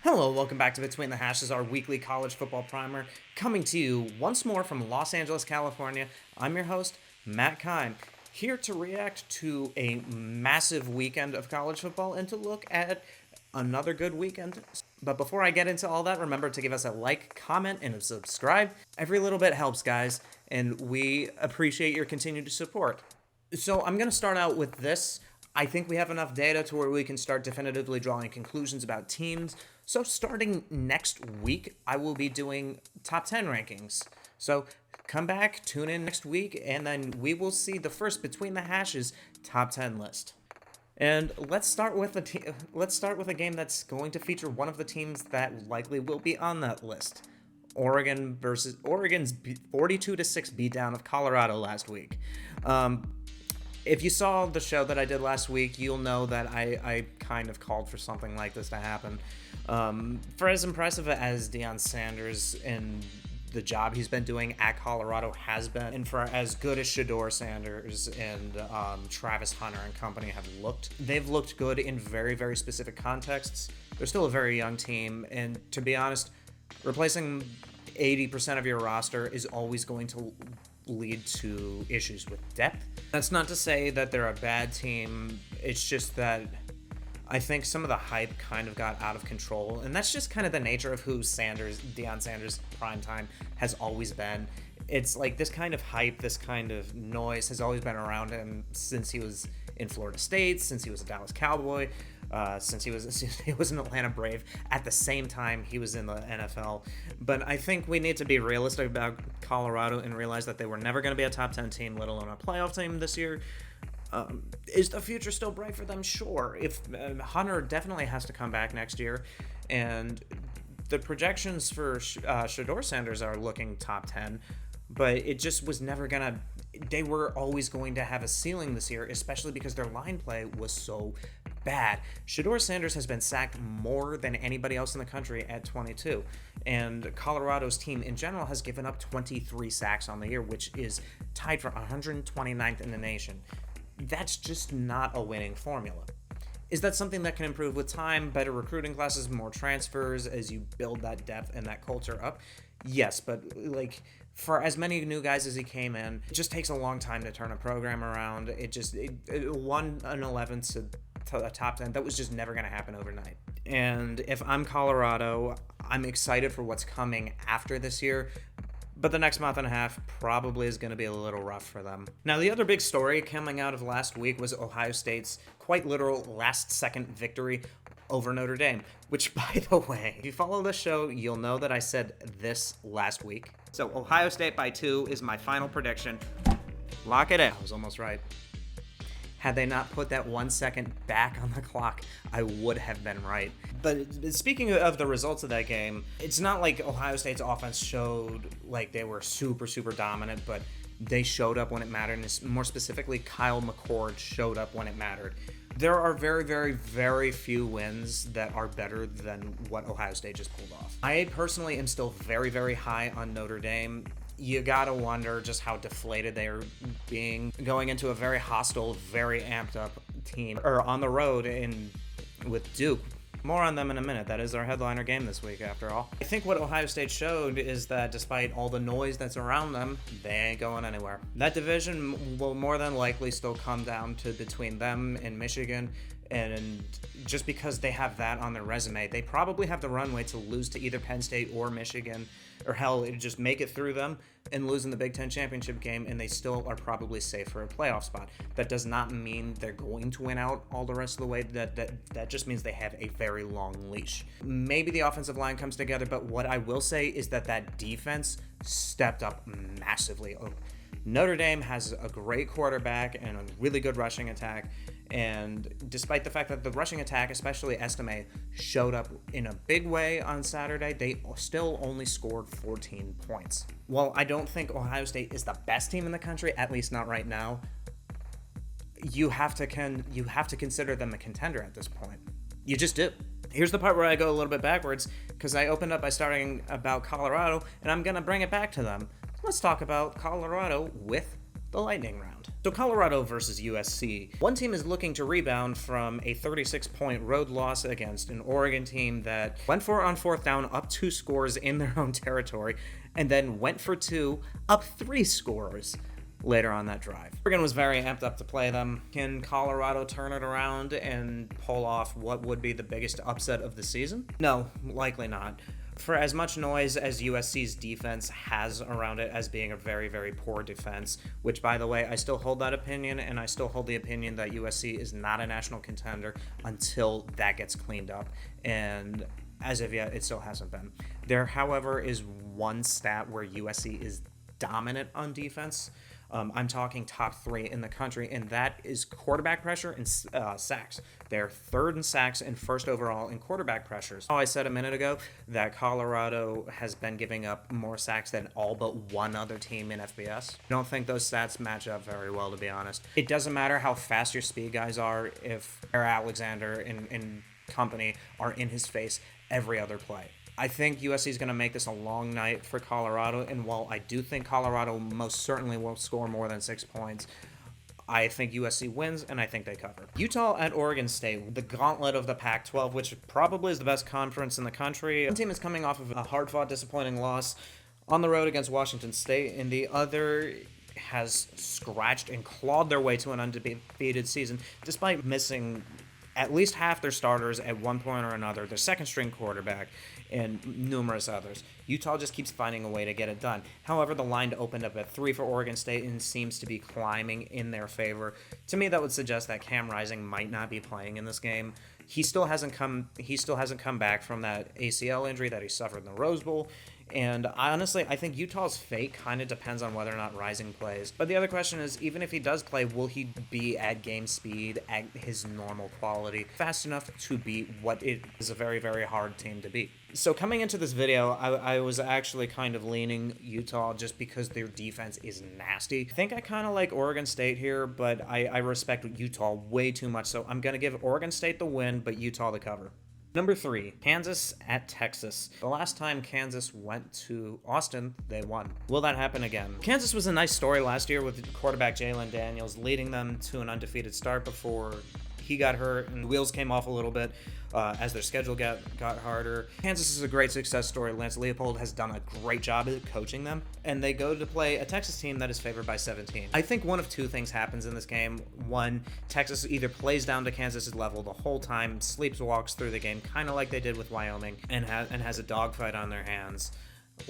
Hello, welcome back to Between the Hashes, our weekly college football primer, coming to you once more from Los Angeles, California. I'm your host, Matt Keim, here to react to a massive weekend of college football and to look at another good weekend. But before I get into all that, remember to give us a like, comment, and subscribe. Every little bit helps, guys, and we appreciate your continued support. So I'm going to start out with this. I think we have enough data to where we can start definitively drawing conclusions about teams. So starting next week, I will be doing top 10 rankings. So come back, tune in next week, and then we will see the first Between the Hashes top 10 list. And let's start with a game that's going to feature one of the teams that likely will be on that list. Oregon's 42-6 beatdown of Colorado last week. If you saw the show that I did last week, you'll know that I kind of called for something like this to happen. For as impressive as Deion Sanders and the job he's been doing at Colorado has been, and for as good as Shedeur Sanders and Travis Hunter and company have looked, they've looked good in very, very specific contexts. They're still a very young team, and to be honest, replacing 80% of your roster is always going to lead to issues with depth. That's not to say that they're a bad team. It's just that I think some of the hype kind of got out of control, and that's just kind of the nature of who Deion Sanders primetime has always been. It's like this kind of hype, this kind of noise has always been around him since he was in Florida State, since he was a Dallas Cowboy, since he was an Atlanta Brave. At the same time, he was in the NFL. But I think we need to be realistic about Colorado and realize that they were never going to be a top 10 team, let alone a playoff team this year. Is the future still bright for them? Sure. If Hunter definitely has to come back next year, and the projections for Shedeur Sanders are looking top 10, but it just was never gonna. They were always going to have a ceiling this year, especially because their line play was so bad. Shedeur Sanders has been sacked more than anybody else in the country at 22, and Colorado's team in general has given up 23 sacks on the year, which is tied for 129th in the nation. That's just not a winning formula. Is that something that can improve with time, better recruiting classes, more transfers as you build that depth and that culture up? Yes, but for as many new guys as he came in, it just takes a long time to turn a program around. It won an 11 to a top 10. That was just never going to happen overnight. And if I'm Colorado, I'm excited for what's coming after this year. But the next month and a half probably is going to be a little rough for them. Now, the other big story coming out of last week was Ohio State's quite literal last-second victory over Notre Dame, which, by the way, if you follow the show, you'll know that I said this last week. So Ohio State by 2 is my final prediction. Lock it in. I was almost right. Had they not put that 1 second back on the clock, I would have been right. But speaking of the results of that game, it's not like Ohio State's offense showed like they were super, super dominant, but they showed up when it mattered, and more specifically, Kyle McCord showed up when it mattered. There are very, very, very few wins that are better than what Ohio State just pulled off. I personally am still very, very high on Notre Dame. You gotta wonder just how deflated they are being going into a very hostile, very amped up team or on the road with Duke. More on them in a minute. That is our headliner game this week, after all. I think what Ohio State showed is that despite all the noise that's around them, they ain't going anywhere. That division will more than likely still come down to between them and Michigan, and just because they have that on their resume, they probably have the runway to lose to either Penn State or Michigan, or hell, just make it through them and lose in the Big Ten championship game, and they still are probably safe for a playoff spot. That does not mean they're going to win out all the rest of the way. That just means they have a very long leash. Maybe the offensive line comes together, but what I will say is that defense stepped up massively. Notre Dame has a great quarterback and a really good rushing attack, and despite the fact that the rushing attack, especially Estime, showed up in a big way on Saturday, they still only scored 14 points. While I don't think Ohio State is the best team in the country, at least not right now, you have to consider them a contender at this point. You just do. Here's the part where I go a little bit backwards, because I opened up by starting about Colorado, and I'm going to bring it back to them. Let's talk about Colorado with the lightning round. So Colorado versus USC. One team is looking to rebound from a 36-point road loss against an Oregon team that went for it on fourth down, up 2 scores in their own territory, and then went for 2, up 3 scores later on that drive. Oregon was very amped up to play them. Can Colorado turn it around and pull off what would be the biggest upset of the season? No, likely not. For as much noise as USC's defense has around it as being a very, very poor defense, which, by the way, I still hold that opinion, and I still hold the opinion that USC is not a national contender until that gets cleaned up, and as of yet, it still hasn't been. There, however, is one stat where USC is dominant on defense. I'm talking top 3 in the country, and that is quarterback pressure and sacks. They're 3rd in sacks and 1st overall in quarterback pressures. I said a minute ago that Colorado has been giving up more sacks than all but one other team in FBS. I don't think those stats match up very well, to be honest. It doesn't matter how fast your speed guys are if Alexander and company are in his face every other play. I think USC is going to make this a long night for Colorado, and while I do think Colorado most certainly won't score more than 6 points, I think USC wins, and I think they cover. Utah at Oregon State, the gauntlet of the Pac-12, which probably is the best conference in the country. One team is coming off of a hard-fought, disappointing loss on the road against Washington State, and the other has scratched and clawed their way to an undefeated season, despite missing at least half their starters at one point or another, their second-string quarterback, and numerous others. Utah just keeps finding a way to get it done. However, the line opened up at 3 for Oregon State and seems to be climbing in their favor. To me, that would suggest that Keim Rising might not be playing in this game. He still hasn't come back from that ACL injury that he suffered in the Rose Bowl. And honestly, I think Utah's fate kind of depends on whether or not Rising plays. But the other question is, even if he does play, will he be at game speed, at his normal quality, fast enough to beat what is a very, very hard team to beat? So coming into this video, I was actually kind of leaning Utah just because their defense is nasty. I think I kind of like Oregon State here, but I respect Utah way too much. So I'm going to give Oregon State the win, but Utah the cover. Number 3, Kansas at Texas. The last time Kansas went to Austin, they won. Will that happen again? Kansas was a nice story last year with quarterback Jalen Daniels leading them to an undefeated start before he got hurt and the wheels came off a little bit as their schedule got harder. Kansas is a great success story. Lance Leopold has done a great job at coaching them, and they go to play a Texas team that is favored by 17. I think one of two things happens in this game. One, Texas either plays down to Kansas's level the whole time, sleepwalks through the game, kind of like they did with Wyoming, and has a dogfight on their hands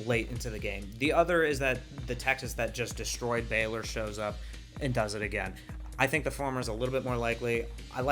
late into the game. The other is that the Texas that just destroyed Baylor shows up and does it again. I think the former is a little bit more likely. I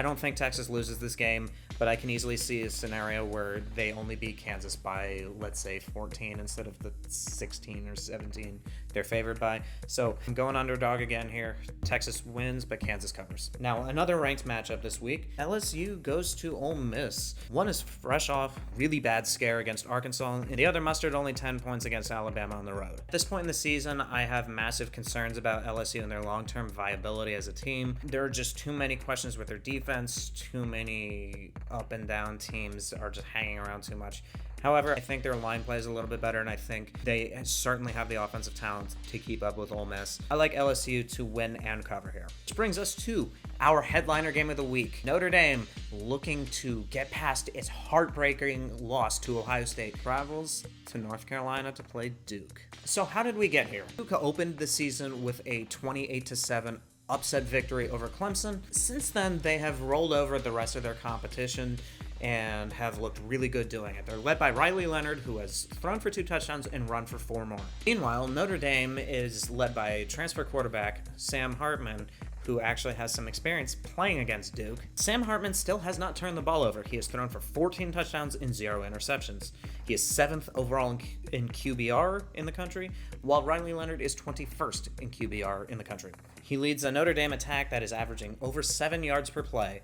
don't think Texas loses this game, but I can easily see a scenario where they only beat Kansas by, let's say, 14 instead of the 16 or 17 they're favored by. So I'm going underdog again here. Texas wins, but Kansas covers. Now, another ranked matchup this week. LSU goes to Ole Miss. One is fresh off really bad scare against Arkansas, and the other mustered only 10 points against Alabama on the road. At this point in the season, I have massive concerns about LSU and their long-term viability as a team. There are just too many questions with their defense. Too many up and down teams are just hanging around too much. However, I think their line plays a little bit better, and I think they certainly have the offensive talent to keep up with Ole Miss. I like LSU to win and cover here. Which brings us to our headliner game of the week. Notre Dame, looking to get past its heartbreaking loss to Ohio State, travels to North Carolina to play Duke. So how did we get here? Duke opened the season with a 28-7 upset victory over Clemson. Since then, they have rolled over the rest of their competition and have looked really good doing it. They're led by Riley Leonard, who has thrown for 2 touchdowns and run for 4 more. Meanwhile, Notre Dame is led by transfer quarterback Sam Hartman, who actually has some experience playing against Duke. Sam Hartman still has not turned the ball over. He has thrown for 14 touchdowns and 0 interceptions. He is 7th overall in QBR in the country, while Riley Leonard is 21st in QBR in the country. He leads a Notre Dame attack that is averaging over 7 yards per play.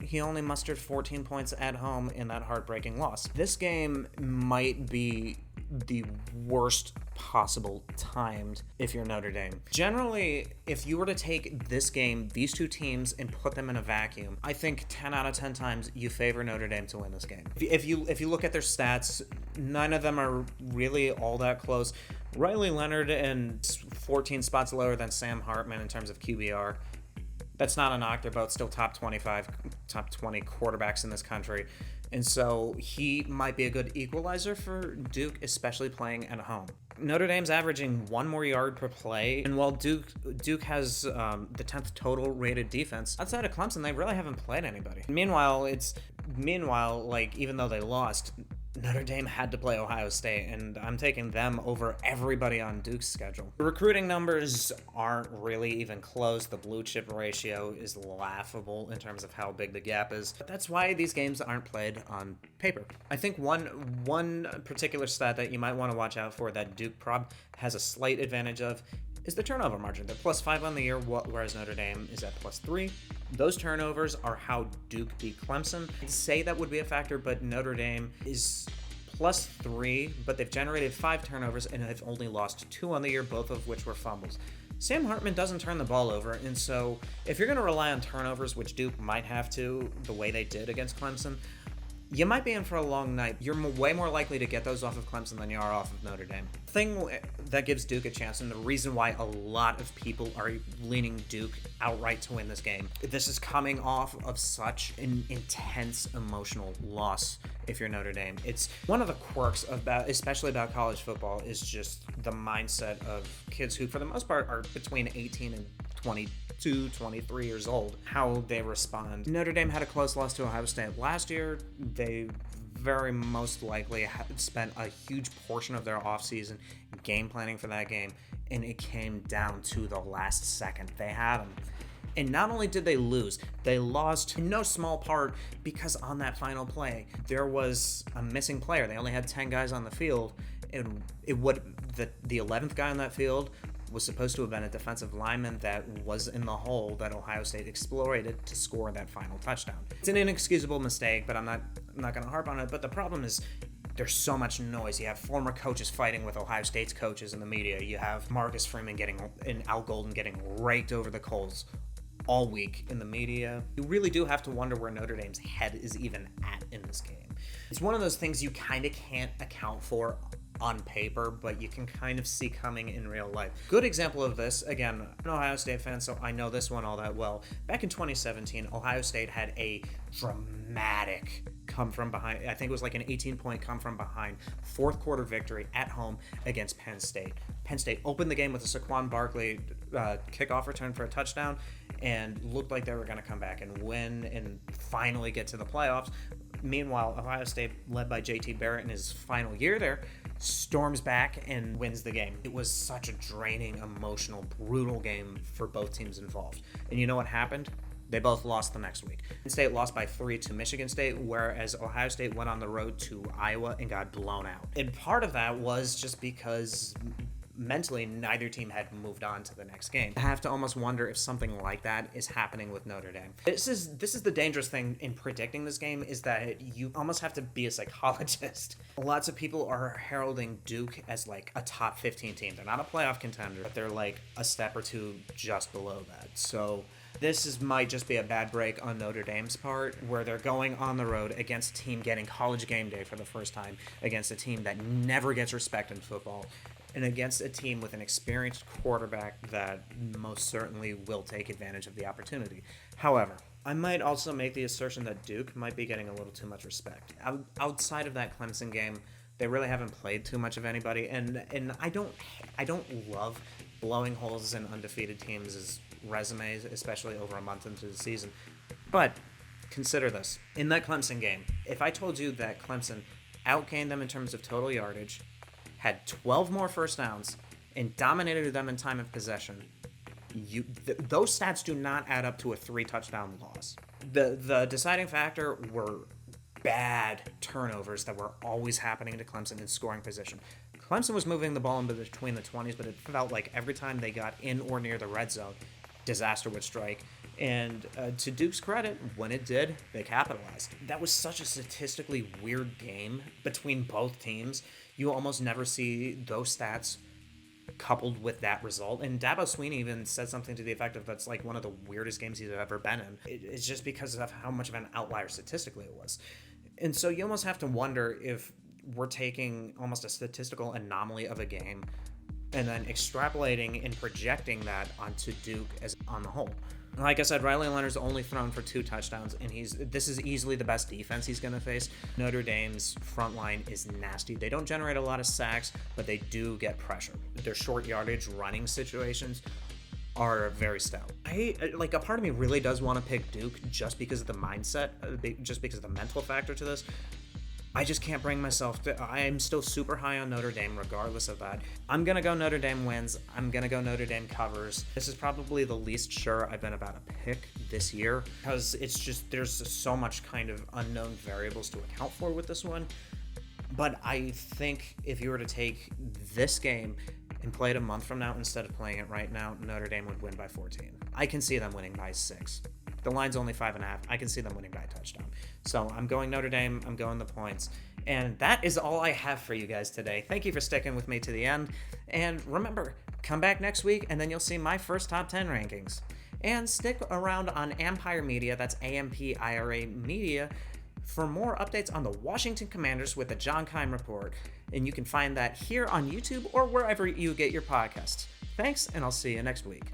He only mustered 14 points at home in that heartbreaking loss. This game might be the worst possible timed if you're Notre Dame. Generally, if you were to take this game, these two teams, and put them in a vacuum, I think 10 out of 10 times you favor Notre Dame to win this game. If you look at their stats, none of them are really all that close. Riley Leonard and 14 spots lower than Sam Hartman in terms of QBR. That's not a knock. They're both still top 25, top 20 quarterbacks in this country. And so he might be a good equalizer for Duke, especially playing at home. Notre Dame's averaging one more yard per play, and while Duke has the 10th total rated defense, outside of Clemson, they really haven't played anybody. Meanwhile, like, even though they lost, Notre Dame had to play Ohio State, and I'm taking them over everybody on Duke's schedule. The recruiting numbers aren't really even close. The blue chip ratio is laughable in terms of how big the gap is. But that's why these games aren't played on paper. I think one particular stat that you might want to watch out for that Duke prob has a slight advantage of is the turnover margin. They're +5 on the year, whereas Notre Dame is at +3. Those turnovers are how Duke beat Clemson. I'd say that would be a factor, but Notre Dame is +3, but they've generated 5 turnovers and have only lost 2 on the year, both of which were fumbles. Sam Hartman doesn't turn the ball over, and so if you're going to rely on turnovers, which Duke might have to the way they did against Clemson, you might be in for a long night. You're way more likely to get those off of Clemson than you are off of Notre Dame. The thing that gives Duke a chance, and the reason why a lot of people are leaning Duke outright to win this game, this is coming off of such an intense emotional loss if you're Notre Dame. It's one of the quirks especially about college football, is just the mindset of kids who, for the most part, are between 18 and 22, 23 years old, how they respond. Notre Dame had a close loss to Ohio State last year. They very most likely spent a huge portion of their offseason game planning for that game, and it came down to the last second. They had them. And not only did they lose, they lost in no small part because on that final play, there was a missing player. They only had 10 guys on the field, and the 11th guy on that field was supposed to have been a defensive lineman that was in the hole that Ohio State exploited to score that final touchdown. It's an inexcusable mistake, but I'm not going to harp on it. But the problem is there's so much noise. You have former coaches fighting with Ohio State's coaches in the media. You have Marcus Freeman and Al Golden getting raked over the coals all week in the media. You really do have to wonder where Notre Dame's head is even at in this game. It's one of those things you kind of can't account for on paper, but you can kind of see coming in real life. Good example of this, again, I'm an Ohio State fan, so I know this one all that well. Back in 2017, Ohio State had a dramatic come from behind, I think it was like an 18-point come from behind, fourth quarter victory at home against Penn State. Penn State opened the game with a Saquon Barkley kickoff return for a touchdown and looked like they were going to come back and win and finally get to the playoffs. Meanwhile, Ohio State, led by JT Barrett in his final year there, storms back and wins the game. It was such a draining, emotional, brutal game for both teams involved. And you know what happened? They both lost the next week. Penn State lost by 3 to Michigan State, whereas Ohio State went on the road to Iowa and got blown out. And part of that was just because mentally neither team had moved on to the next game. I have to almost wonder if something like that is happening with Notre Dame. This is the dangerous thing in predicting this game, is that you almost have to be a psychologist. Lots of people are heralding Duke as like a top 15 team. They're not a playoff contender, but they're like a step or two just below that. So might just be a bad break on Notre Dame's part, where they're going on the road against a team getting college game day for the first time, against a team that never gets respect in football, and against a team with an experienced quarterback that most certainly will take advantage of the opportunity. However, I might also make the assertion that Duke might be getting a little too much respect. Outside of that Clemson game, they really haven't played too much of anybody, and I don't love blowing holes in undefeated teams' resumes, especially over a month into the season. But consider this. In that Clemson game, if I told you that Clemson outgained them in terms of total yardage, had 12 more first downs, and dominated them in time of possession, those stats do not add up to a 3-touchdown loss. The deciding factor were bad turnovers that were always happening to Clemson in scoring position. Clemson was moving the ball in between the 20s, but it felt like every time they got in or near the red zone, disaster would strike. And to Duke's credit, when it did, they capitalized. That was such a statistically weird game between both teams. You almost never see those stats coupled with that result. And Dabo Swinney even said something to the effect of that's like one of the weirdest games he's ever been in. It's just because of how much of an outlier statistically it was. And so you almost have to wonder if we're taking almost a statistical anomaly of a game and then extrapolating and projecting that onto Duke as on the whole. Like I said, Riley Leonard's only thrown for 2 touchdowns, and this is easily the best defense he's going to face. Notre Dame's front line is nasty. They don't generate a lot of sacks, but they do get pressure. Their short yardage running situations are very stout. A part of me really does want to pick Duke just because of the mindset, just because of the mental factor to this. I just can't bring myself to. I am still super high on Notre Dame regardless of that. I'm going to go Notre Dame wins. I'm going to go Notre Dame covers. This is probably the least sure I've been about a pick this year because it's just there's so much kind of unknown variables to account for with this one. But I think if you were to take this game and play it a month from now instead of playing it right now, Notre Dame would win by 14. I can see them winning by 6. The line's only 5.5. I can see them winning by a touchdown. So I'm going Notre Dame. I'm going the points. And that is all I have for you guys today. Thank you for sticking with me to the end. And remember, come back next week and then you'll see my first top 10 rankings. And stick around on Ampire Media, that's Ampire Media, for more updates on the Washington Commanders with the John Keim Report. And you can find that here on YouTube or wherever you get your podcasts. Thanks, and I'll see you next week.